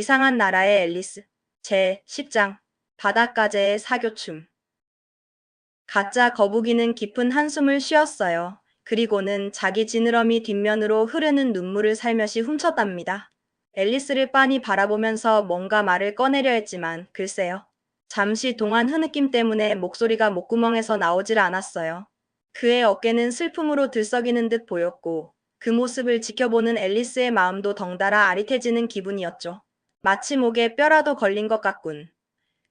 이상한 나라의 앨리스. 제 10장. 바닷가재의 사교춤. 가짜 거북이는 깊은 한숨을 쉬었어요. 그리고는 자기 지느러미 뒷면으로 흐르는 눈물을 살며시 훔쳤답니다. 앨리스를 빤히 바라보면서 뭔가 말을 꺼내려 했지만 글쎄요. 잠시 동안 흐느낌 때문에 목소리가 목구멍에서 나오질 않았어요. 그의 어깨는 슬픔으로 들썩이는 듯 보였고 그 모습을 지켜보는 앨리스의 마음도 덩달아 아릿해지는 기분이었죠. 마치 목에 뼈라도 걸린 것 같군.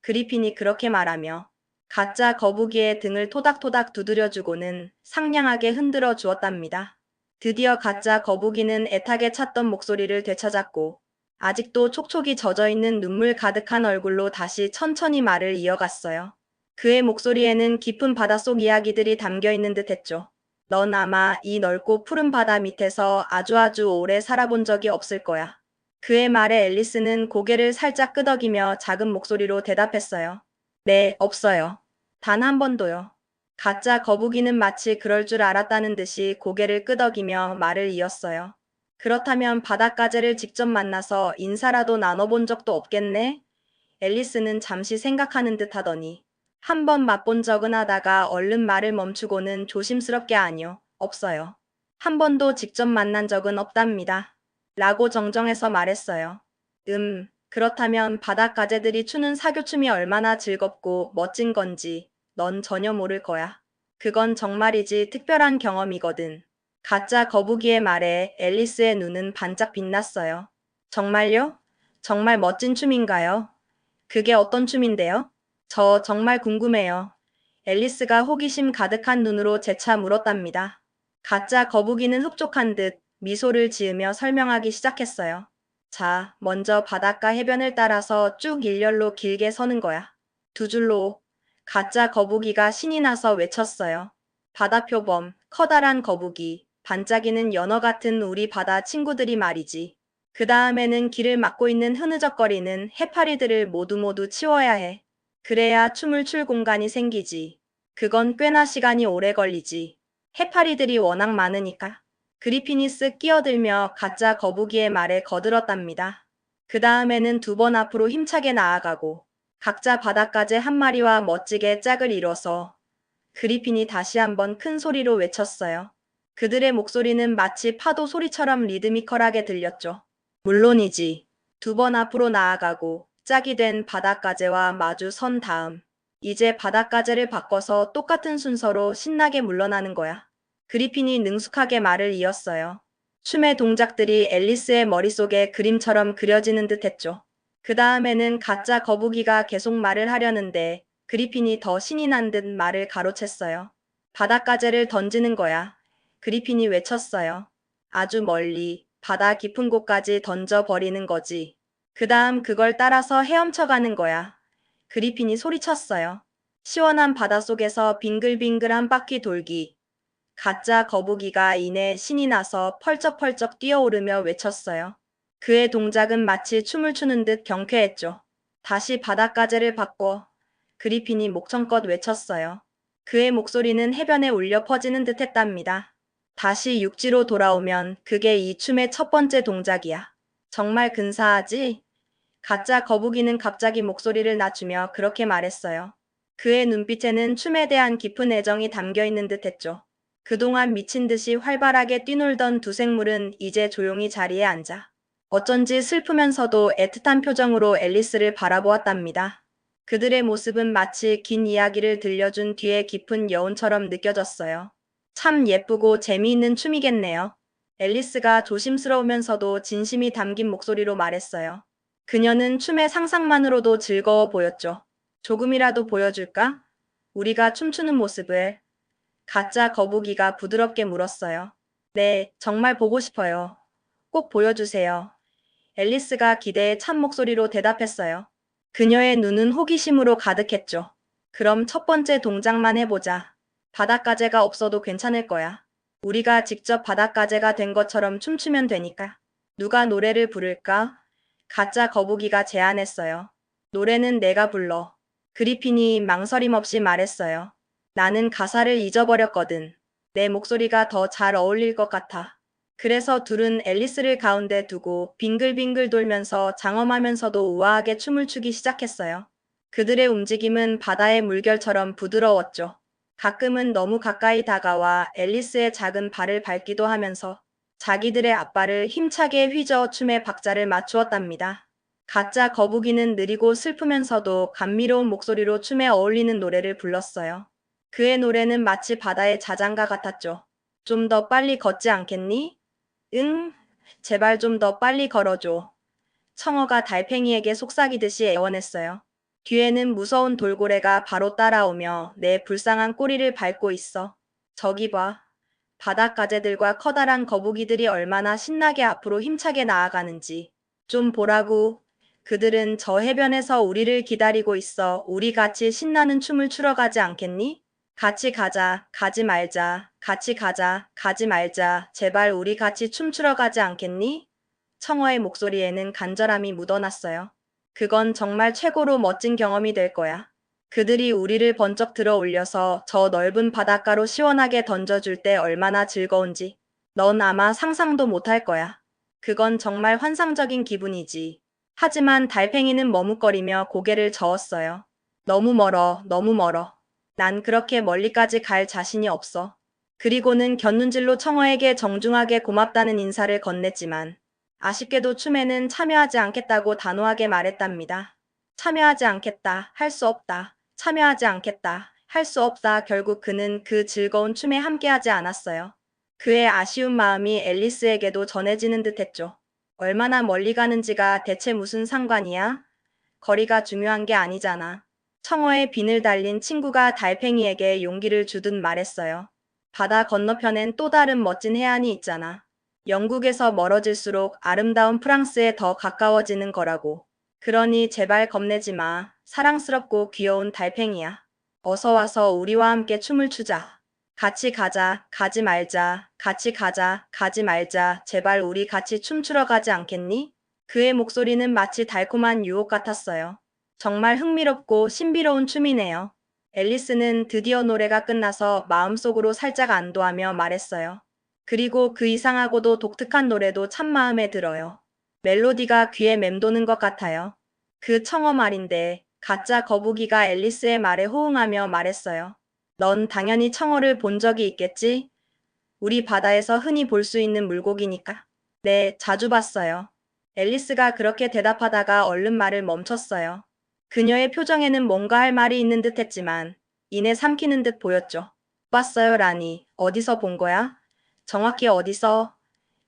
그리핀이 그렇게 말하며 가짜 거북이의 등을 토닥토닥 두드려주고는 상냥하게 흔들어 주었답니다. 드디어 가짜 거북이는 애타게 찾던 목소리를 되찾았고 아직도 촉촉이 젖어있는 눈물 가득한 얼굴로 다시 천천히 말을 이어갔어요. 그의 목소리에는 깊은 바닷속 이야기들이 담겨있는 듯했죠. 넌 아마 이 넓고 푸른 바다 밑에서 아주 오래 살아본 적이 없을 거야. 그의 말에 앨리스는 고개를 살짝 끄덕이며 작은 목소리로 대답했어요. 네, 없어요. 단 한 번도요. 가짜 거북이는 마치 그럴 줄 알았다는 듯이 고개를 끄덕이며 말을 이었어요. 그렇다면 바닷가재를 직접 만나서 인사라도 나눠본 적도 없겠네? 앨리스는 잠시 생각하는 듯 하더니 한 번 맛본 적은 하다가 얼른 말을 멈추고는 조심스럽게 아니요, 없어요. 한 번도 직접 만난 적은 없답니다. 라고 정정해서 말했어요. 그렇다면 바닷가재들이 추는 사교춤이 얼마나 즐겁고 멋진 건지 넌 전혀 모를 거야. 그건 정말이지 특별한 경험이거든. 가짜 거북이의 말에 앨리스의 눈은 반짝 빛났어요. 정말요? 정말 멋진 춤인가요? 그게 어떤 춤인데요? 저 정말 궁금해요. 앨리스가 호기심 가득한 눈으로 재차 물었답니다. 가짜 거북이는 흡족한 듯 미소를 지으며 설명하기 시작했어요. 자, 먼저 바닷가 해변을 따라서 쭉 일렬로 길게 서는 거야. 두 줄로. 가짜 거북이가 신이 나서 외쳤어요. 바다표범, 커다란 거북이, 반짝이는 연어 같은 우리 바다 친구들이 말이지. 그 다음에는 길을 막고 있는 흐느적거리는 해파리들을 모두 치워야 해. 그래야 춤을 출 공간이 생기지. 그건 꽤나 시간이 오래 걸리지. 해파리들이 워낙 많으니까. 그리핀이 쓱 끼어들며 가짜 거북이의 말에 거들었답니다. 그 다음에는 두 번 앞으로 힘차게 나아가고 각자 바닷가재 한 마리와 멋지게 짝을 이뤄서 그리핀이 다시 한번 큰 소리로 외쳤어요. 그들의 목소리는 마치 파도 소리처럼 리드미컬하게 들렸죠. 물론이지. 두 번 앞으로 나아가고 짝이 된 바닷가재와 마주 선 다음 이제 바닷가재를 바꿔서 똑같은 순서로 신나게 물러나는 거야. 그리핀이 능숙하게 말을 이었어요. 춤의 동작들이 앨리스의 머릿속에 그림처럼 그려지는 듯 했죠. 그 다음에는 가짜 거북이가 계속 말을 하려는데 그리핀이 더 신이 난 듯 말을 가로챘어요. 바닷가재를 던지는 거야. 그리핀이 외쳤어요. 아주 멀리 바다 깊은 곳까지 던져버리는 거지. 그 다음 그걸 따라서 헤엄쳐가는 거야. 그리핀이 소리쳤어요. 시원한 바닷속에서 빙글빙글 한 바퀴 돌기. 가짜 거북이가 이내 신이 나서 펄쩍펄쩍 뛰어오르며 외쳤어요. 그의 동작은 마치 춤을 추는 듯 경쾌했죠. 다시 바닷가재를 바꿔 그리핀이 목청껏 외쳤어요. 그의 목소리는 해변에 울려 퍼지는 듯 했답니다. 다시 육지로 돌아오면 그게 이 춤의 첫 번째 동작이야. 정말 근사하지? 가짜 거북이는 갑자기 목소리를 낮추며 그렇게 말했어요. 그의 눈빛에는 춤에 대한 깊은 애정이 담겨 있는 듯 했죠. 그동안 미친 듯이 활발하게 뛰놀던 두 생물은 이제 조용히 자리에 앉아 어쩐지 슬프면서도 애틋한 표정으로 앨리스를 바라보았답니다. 그들의 모습은 마치 긴 이야기를 들려준 뒤에 깊은 여운처럼 느껴졌어요. 참 예쁘고 재미있는 춤이겠네요. 앨리스가 조심스러우면서도 진심이 담긴 목소리로 말했어요. 그녀는 춤의 상상만으로도 즐거워 보였죠. 조금이라도 보여줄까? 우리가 춤추는 모습을. 가짜 거북이가 부드럽게 물었어요. 네, 정말 보고 싶어요. 꼭 보여주세요. 앨리스가 기대에 찬 목소리로 대답했어요. 그녀의 눈은 호기심으로 가득했죠. 그럼 첫 번째 동작만 해보자. 바닷가재가 없어도 괜찮을 거야. 우리가 직접 바닷가재가 된 것처럼 춤추면 되니까. 누가 노래를 부를까? 가짜 거북이가 제안했어요. 노래는 내가 불러. 그리핀이 망설임 없이 말했어요. 나는 가사를 잊어버렸거든. 내 목소리가 더 잘 어울릴 것 같아. 그래서 둘은 앨리스를 가운데 두고 빙글빙글 돌면서 장엄하면서도 우아하게 춤을 추기 시작했어요. 그들의 움직임은 바다의 물결처럼 부드러웠죠. 가끔은 너무 가까이 다가와 앨리스의 작은 발을 밟기도 하면서 자기들의 앞발을 힘차게 휘저어 춤의 박자를 맞추었답니다. 가짜 거북이는 느리고 슬프면서도 감미로운 목소리로 춤에 어울리는 노래를 불렀어요. 그의 노래는 마치 바다의 자장가 같았죠. 좀 더 빨리 걷지 않겠니? 응, 제발 좀 더 빨리 걸어줘. 청어가 달팽이에게 속삭이듯이 애원했어요. 뒤에는 무서운 돌고래가 바로 따라오며 내 불쌍한 꼬리를 밟고 있어. 저기 봐. 바닷가재들과 커다란 거북이들이 얼마나 신나게 앞으로 힘차게 나아가는지. 좀 보라고. 그들은 저 해변에서 우리를 기다리고 있어. 우리 같이 신나는 춤을 추러 가지 않겠니? 같이 가자, 가지 말자, 같이 가자, 가지 말자, 제발 우리 같이 춤추러 가지 않겠니? 청어의 목소리에는 간절함이 묻어났어요. 그건 정말 최고로 멋진 경험이 될 거야. 그들이 우리를 번쩍 들어 올려서 저 넓은 바닷가로 시원하게 던져줄 때 얼마나 즐거운지 넌 아마 상상도 못할 거야. 그건 정말 환상적인 기분이지. 하지만 달팽이는 머뭇거리며 고개를 저었어요. 너무 멀어, 너무 멀어. 난 그렇게 멀리까지 갈 자신이 없어. 그리고는 곁눈질로 청어에게 정중하게 고맙다는 인사를 건넸지만 아쉽게도 춤에는 참여하지 않겠다고 단호하게 말했답니다. 참여하지 않겠다, 할 수 없다. 참여하지 않겠다, 할 수 없다. 결국 그는 그 즐거운 춤에 함께하지 않았어요. 그의 아쉬운 마음이 앨리스에게도 전해지는 듯했죠. 얼마나 멀리 가는지가 대체 무슨 상관이야? 거리가 중요한 게 아니잖아. 청어의 빈을 달린 친구가 달팽이에게 용기를 주듯 말했어요. 바다 건너편엔 또 다른 멋진 해안이 있잖아. 영국에서 멀어질수록 아름다운 프랑스에 더 가까워지는 거라고. 그러니 제발 겁내지 마. 사랑스럽고 귀여운 달팽이야. 어서 와서 우리와 함께 춤을 추자. 같이 가자, 가지 말자, 같이 가자, 가지 말자, 제발 우리 같이 춤추러 가지 않겠니? 그의 목소리는 마치 달콤한 유혹 같았어요. 정말 흥미롭고 신비로운 춤이네요. 앨리스는 드디어 노래가 끝나서 마음속으로 살짝 안도하며 말했어요. 그리고 그 이상하고도 독특한 노래도 참 마음에 들어요. 멜로디가 귀에 맴도는 것 같아요. 그 청어 말인데 가짜 거북이가 앨리스의 말에 호응하며 말했어요. 넌 당연히 청어를 본 적이 있겠지? 우리 바다에서 흔히 볼 수 있는 물고기니까. 네, 자주 봤어요. 앨리스가 그렇게 대답하다가 얼른 말을 멈췄어요. 그녀의 표정에는 뭔가 할 말이 있는 듯 했지만 이내 삼키는 듯 보였죠. 봤어요, 라니. 어디서 본 거야? 정확히 어디서?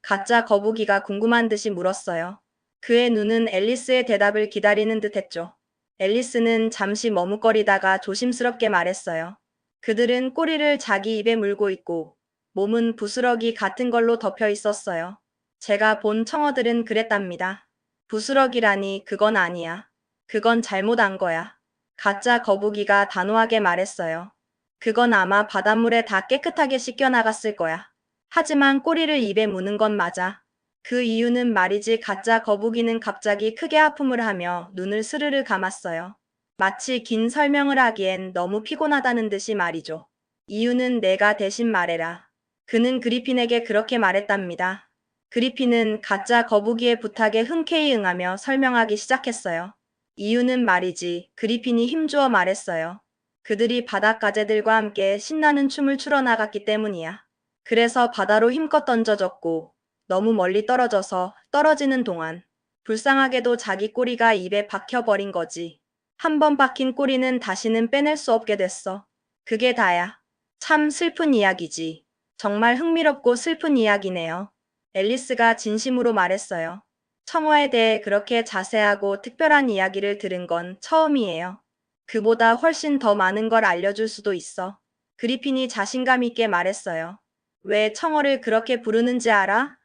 가짜 거북이가 궁금한 듯이 물었어요. 그의 눈은 앨리스의 대답을 기다리는 듯 했죠. 앨리스는 잠시 머뭇거리다가 조심스럽게 말했어요. 그들은 꼬리를 자기 입에 물고 있고 몸은 부스러기 같은 걸로 덮여 있었어요. 제가 본 청어들은 그랬답니다. 부스러기라니 그건 아니야. 그건 잘못 안 거야. 가짜 거북이가 단호하게 말했어요. 그건 아마 바닷물에 다 깨끗하게 씻겨 나갔을 거야. 하지만 꼬리를 입에 무는 건 맞아. 그 이유는 말이지 가짜 거북이는 갑자기 크게 하품을 하며 눈을 스르르 감았어요. 마치 긴 설명을 하기엔 너무 피곤하다는 듯이 말이죠. 이유는 내가 대신 말해라. 그는 그리핀에게 그렇게 말했답니다. 그리핀은 가짜 거북이의 부탁에 흔쾌히 응하며 설명하기 시작했어요. 이유는 말이지 그리핀이 힘주어 말했어요. 그들이 바닷가재들과 함께 신나는 춤을 추러 나갔기 때문이야. 그래서 바다로 힘껏 던져졌고 너무 멀리 떨어져서 떨어지는 동안 불쌍하게도 자기 꼬리가 입에 박혀버린 거지. 한 번 박힌 꼬리는 다시는 빼낼 수 없게 됐어. 그게 다야. 참 슬픈 이야기지. 정말 흥미롭고 슬픈 이야기네요. 앨리스가 진심으로 말했어요. 청어에 대해 그렇게 자세하고 특별한 이야기를 들은 건 처음이에요. 그보다 훨씬 더 많은 걸 알려줄 수도 있어. 그리핀이 자신감 있게 말했어요. 왜 청어를 그렇게 부르는지 알아?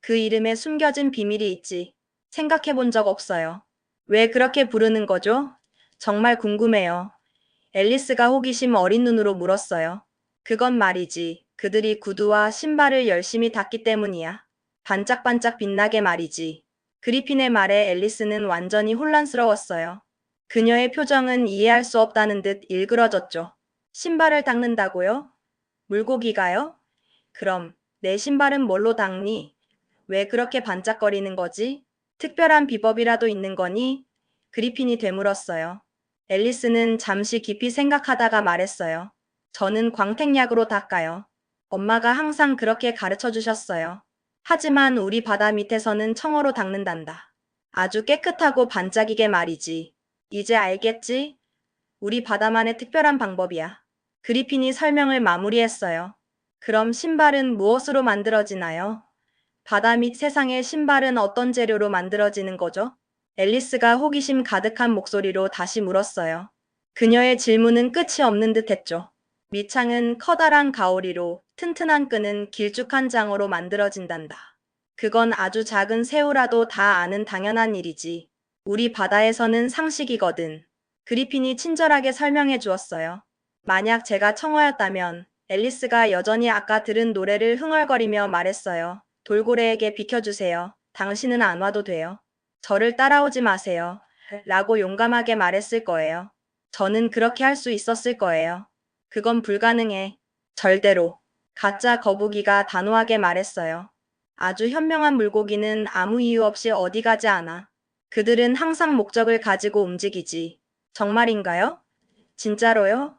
그 이름에 숨겨진 비밀이 있지. 생각해 본 적 없어요. 왜 그렇게 부르는 거죠? 정말 궁금해요. 앨리스가 호기심 어린 눈으로 물었어요. 그건 말이지. 그들이 구두와 신발을 열심히 닦기 때문이야. 반짝반짝 빛나게 말이지. 그리핀의 말에 앨리스는 완전히 혼란스러웠어요. 그녀의 표정은 이해할 수 없다는 듯 일그러졌죠. 신발을 닦는다고요? 물고기가요? 그럼 내 신발은 뭘로 닦니? 왜 그렇게 반짝거리는 거지? 특별한 비법이라도 있는 거니? 그리핀이 되물었어요. 앨리스는 잠시 깊이 생각하다가 말했어요. 저는 광택약으로 닦아요. 엄마가 항상 그렇게 가르쳐 주셨어요. 하지만 우리 바다 밑에서는 청어로 닦는단다. 아주 깨끗하고 반짝이게 말이지. 이제 알겠지? 우리 바다만의 특별한 방법이야. 그리핀이 설명을 마무리했어요. 그럼 신발은 무엇으로 만들어지나요? 바다 밑 세상의 신발은 어떤 재료로 만들어지는 거죠? 앨리스가 호기심 가득한 목소리로 다시 물었어요. 그녀의 질문은 끝이 없는 듯 했죠. 밑창은 커다란 가오리로, 튼튼한 끈은 길쭉한 장어로 만들어진단다. 그건 아주 작은 새우라도 다 아는 당연한 일이지. 우리 바다에서는 상식이거든. 그리핀이 친절하게 설명해 주었어요. 만약 제가 청어였다면 앨리스가 여전히 아까 들은 노래를 흥얼거리며 말했어요. 돌고래에게 비켜주세요. 당신은 안 와도 돼요. 저를 따라오지 마세요. 라고 용감하게 말했을 거예요. 저는 그렇게 할 수 있었을 거예요. 그건 불가능해. 절대로. 가짜 거북이가 단호하게 말했어요. 아주 현명한 물고기는 아무 이유 없이 어디 가지 않아. 그들은 항상 목적을 가지고 움직이지. 정말인가요? 진짜로요?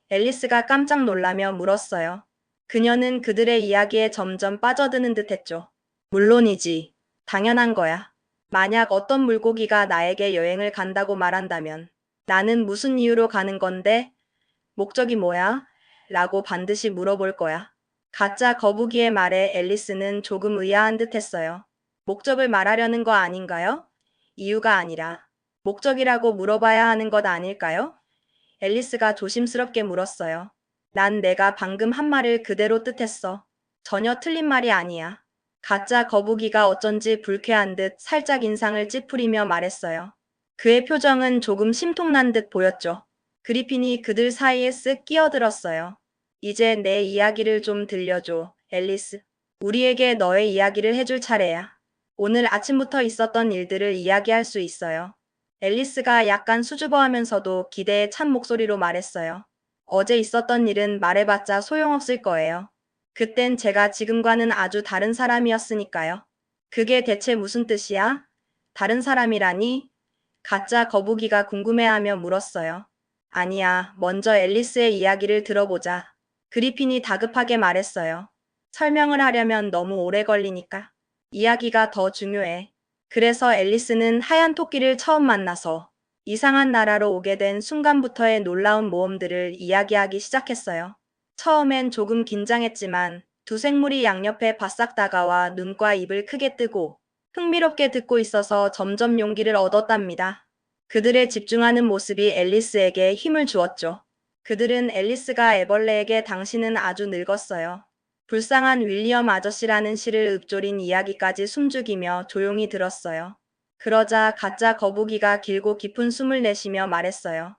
앨리스가 깜짝 놀라며 물었어요. 그녀는 그들의 이야기에 점점 빠져드는 듯 했죠. 물론이지. 당연한 거야. 만약 어떤 물고기가 나에게 여행을 간다고 말한다면 나는 무슨 이유로 가는 건데? 목적이 뭐야? 라고 반드시 물어볼 거야. 가짜 거북이의 말에 앨리스는 조금 의아한 듯 했어요. 목적을 말하려는 거 아닌가요? 이유가 아니라 목적이라고 물어봐야 하는 것 아닐까요? 앨리스가 조심스럽게 물었어요. 난 내가 방금 한 말을 그대로 뜻했어. 전혀 틀린 말이 아니야. 가짜 거북이가 어쩐지 불쾌한 듯 살짝 인상을 찌푸리며 말했어요. 그의 표정은 조금 심통난 듯 보였죠. 그리핀이 그들 사이에 쓱 끼어들었어요. 이제 내 이야기를 좀 들려줘, 앨리스. 우리에게 너의 이야기를 해줄 차례야. 오늘 아침부터 있었던 일들을 이야기할 수 있어요. 앨리스가 약간 수줍어하면서도 기대에 찬 목소리로 말했어요. 어제 있었던 일은 말해봤자 소용없을 거예요. 그땐 제가 지금과는 아주 다른 사람이었으니까요. 그게 대체 무슨 뜻이야? 다른 사람이라니? 가짜 거북이가 궁금해하며 물었어요. 아니야, 먼저 앨리스의 이야기를 들어보자. 그리핀이 다급하게 말했어요. 설명을 하려면 너무 오래 걸리니까. 이야기가 더 중요해. 그래서 앨리스는 하얀 토끼를 처음 만나서 이상한 나라로 오게 된 순간부터의 놀라운 모험들을 이야기하기 시작했어요. 처음엔 조금 긴장했지만 두 생물이 양옆에 바싹 다가와 눈과 입을 크게 뜨고 흥미롭게 듣고 있어서 점점 용기를 얻었답니다. 그들의 집중하는 모습이 앨리스에게 힘을 주었죠. 그들은 앨리스가 애벌레에게 당신은 아주 늙었어요. 불쌍한 윌리엄 아저씨라는 시를 읊조린 이야기까지 숨죽이며 조용히 들었어요. 그러자 가짜 거북이가 길고 깊은 숨을 내쉬며 말했어요.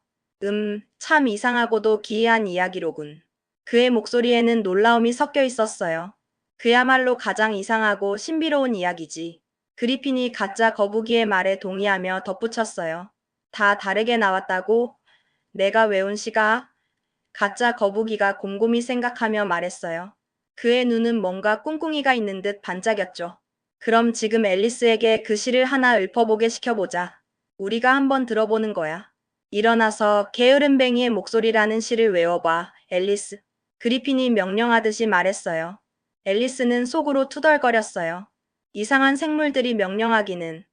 참 이상하고도 기이한 이야기로군. 그의 목소리에는 놀라움이 섞여 있었어요. 그야말로 가장 이상하고 신비로운 이야기지. 그리핀이 가짜 거북이의 말에 동의하며 덧붙였어요. 다 다르게 나왔다고? 내가 외운 시가? 가짜 거북이가 곰곰이 생각하며 말했어요. 그의 눈은 뭔가 꿍꿍이가 있는 듯 반짝였죠. 그럼 지금 앨리스에게 그 시를 하나 읊어보게 시켜보자. 우리가 한번 들어보는 거야. 일어나서 게으름뱅이의 목소리라는 시를 외워봐, 앨리스. 그리핀이 명령하듯이 말했어요. 앨리스는 속으로 투덜거렸어요. 이상한 생물들이 명령하기는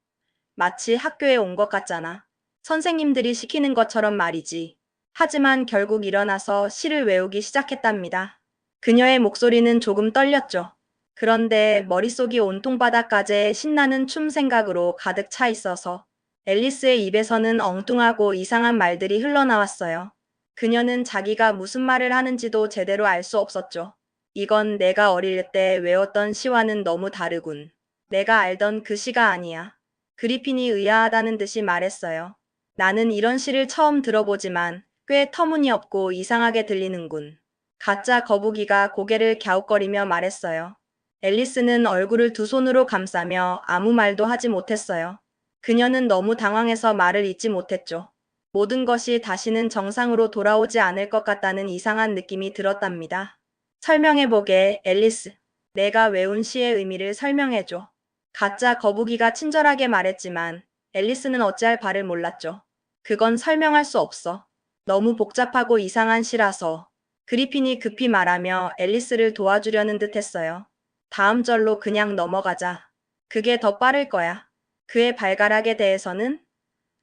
마치 학교에 온 것 같잖아. 선생님들이 시키는 것처럼 말이지. 하지만 결국 일어나서 시를 외우기 시작했답니다. 그녀의 목소리는 조금 떨렸죠. 그런데 머릿속이 온통 바닷가재의 신나는 춤 생각으로 가득 차 있어서 앨리스의 입에서는 엉뚱하고 이상한 말들이 흘러나왔어요. 그녀는 자기가 무슨 말을 하는지도 제대로 알 수 없었죠. 이건 내가 어릴 때 외웠던 시와는 너무 다르군. 내가 알던 그 시가 아니야. 그리핀이 의아하다는 듯이 말했어요. 나는 이런 시를 처음 들어보지만 꽤 터무니없고 이상하게 들리는군. 가짜 거북이가 고개를 갸웃거리며 말했어요. 앨리스는 얼굴을 두 손으로 감싸며 아무 말도 하지 못했어요. 그녀는 너무 당황해서 말을 잇지 못했죠. 모든 것이 다시는 정상으로 돌아오지 않을 것 같다는 이상한 느낌이 들었답니다. 설명해보게, 앨리스. 내가 외운 시의 의미를 설명해줘. 가짜 거북이가 친절하게 말했지만 앨리스는 어찌할 바를 몰랐죠. 그건 설명할 수 없어. 너무 복잡하고 이상한 시라서. 그리핀이 급히 말하며 앨리스를 도와주려는 듯 했어요. 다음 절로 그냥 넘어가자. 그게 더 빠를 거야. 그의 발가락에 대해서는?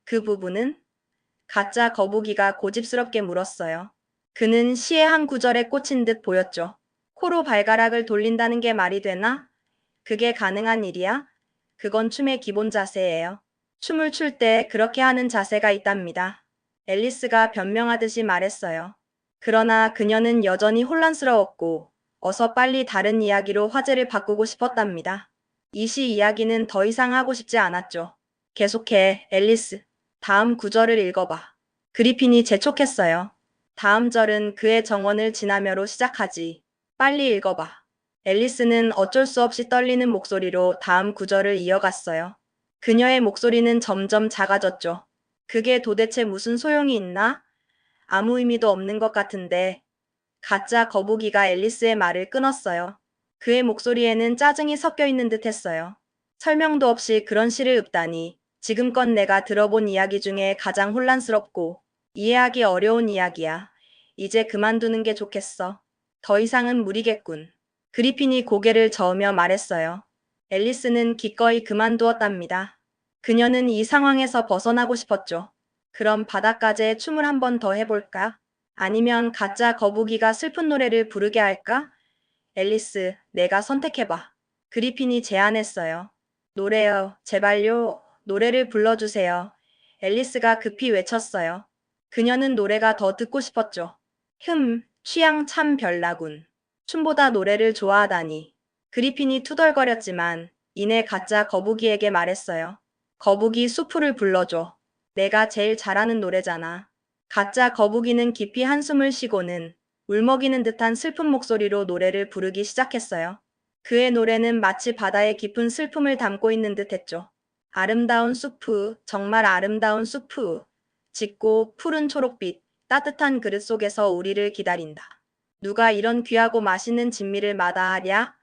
그 부분은? 가짜 거북이가 고집스럽게 물었어요. 그는 시의 한 구절에 꽂힌 듯 보였죠. 코로 발가락을 돌린다는 게 말이 되나? 그게 가능한 일이야? 그건 춤의 기본 자세예요. 춤을 출 때 그렇게 하는 자세가 있답니다. 앨리스가 변명하듯이 말했어요. 그러나 그녀는 여전히 혼란스러웠고 어서 빨리 다른 이야기로 화제를 바꾸고 싶었답니다. 이 시 이야기는 더 이상 하고 싶지 않았죠. 계속해, 앨리스. 다음 구절을 읽어봐. 그리핀이 재촉했어요. 다음 절은 그의 정원을 지나며로 시작하지. 빨리 읽어봐. 앨리스는 어쩔 수 없이 떨리는 목소리로 다음 구절을 이어갔어요. 그녀의 목소리는 점점 작아졌죠. 그게 도대체 무슨 소용이 있나? 아무 의미도 없는 것 같은데. 가짜 거북이가 앨리스의 말을 끊었어요. 그의 목소리에는 짜증이 섞여 있는 듯 했어요. 설명도 없이 그런 시를 읊다니. 지금껏 내가 들어본 이야기 중에 가장 혼란스럽고 이해하기 어려운 이야기야. 이제 그만두는 게 좋겠어. 더 이상은 무리겠군. 그리핀이 고개를 저으며 말했어요. 앨리스는 기꺼이 그만두었답니다. 그녀는 이 상황에서 벗어나고 싶었죠. 그럼 바닷가재의 춤을 한 번 더 해볼까? 아니면 가짜 거북이가 슬픈 노래를 부르게 할까? 앨리스, 내가 선택해봐. 그리핀이 제안했어요. 노래요, 제발요, 노래를 불러주세요. 앨리스가 급히 외쳤어요. 그녀는 노래가 더 듣고 싶었죠. 취향 참 별나군. 춤보다 노래를 좋아하다니. 그리핀이 투덜거렸지만 이내 가짜 거북이에게 말했어요. 거북이 수프를 불러줘. 내가 제일 잘하는 노래잖아. 가짜 거북이는 깊이 한숨을 쉬고는 울먹이는 듯한 슬픈 목소리로 노래를 부르기 시작했어요. 그의 노래는 마치 바다의 깊은 슬픔을 담고 있는 듯 했죠. 아름다운 수프, 정말 아름다운 수프. 짙고 푸른 초록빛, 따뜻한 그릇 속에서 우리를 기다린다. 누가 이런 귀하고 맛있는 진미를 마다하랴?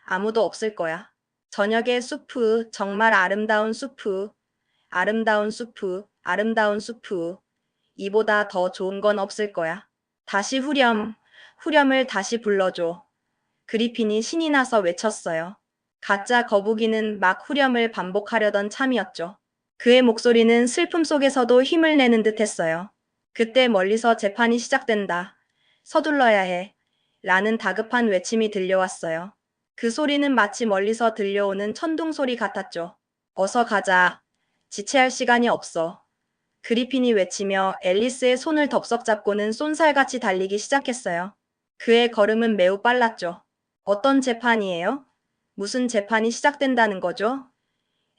아무도 없을 거야. 저녁의 수프, 정말 아름다운 수프. 아름다운 수프, 아름다운 수프. 이보다 더 좋은 건 없을 거야. 다시 후렴을 다시 불러줘. 그리핀이 신이 나서 외쳤어요. 가짜 거북이는 막 후렴을 반복하려던 참이었죠. 그의 목소리는 슬픔 속에서도 힘을 내는 듯 했어요. 그때 멀리서 재판이 시작된다. 서둘러야 해. 라는 다급한 외침이 들려왔어요. 그 소리는 마치 멀리서 들려오는 천둥 소리 같았죠. 어서 가자. 지체할 시간이 없어. 그리핀이 외치며 앨리스의 손을 덥석 잡고는 쏜살같이 달리기 시작했어요. 그의 걸음은 매우 빨랐죠. 어떤 재판이에요? 무슨 재판이 시작된다는 거죠?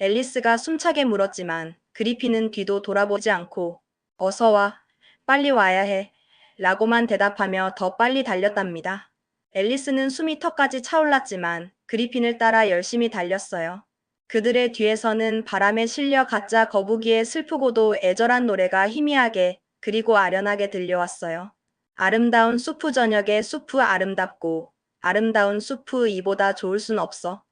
앨리스가 숨차게 물었지만 그리핀은 뒤도 돌아보지 않고 어서 와, 빨리 와야 해 라고만 대답하며 더 빨리 달렸답니다. 앨리스는 숨이 턱까지 차올랐지만 그리핀을 따라 열심히 달렸어요. 그들의 뒤에서는 바람에 실려 가짜 거북이의 슬프고도 애절한 노래가 희미하게 그리고 아련하게 들려왔어요. 아름다운 수프 저녁에 수프 아름답고 아름다운 수프 이보다 좋을 순 없어.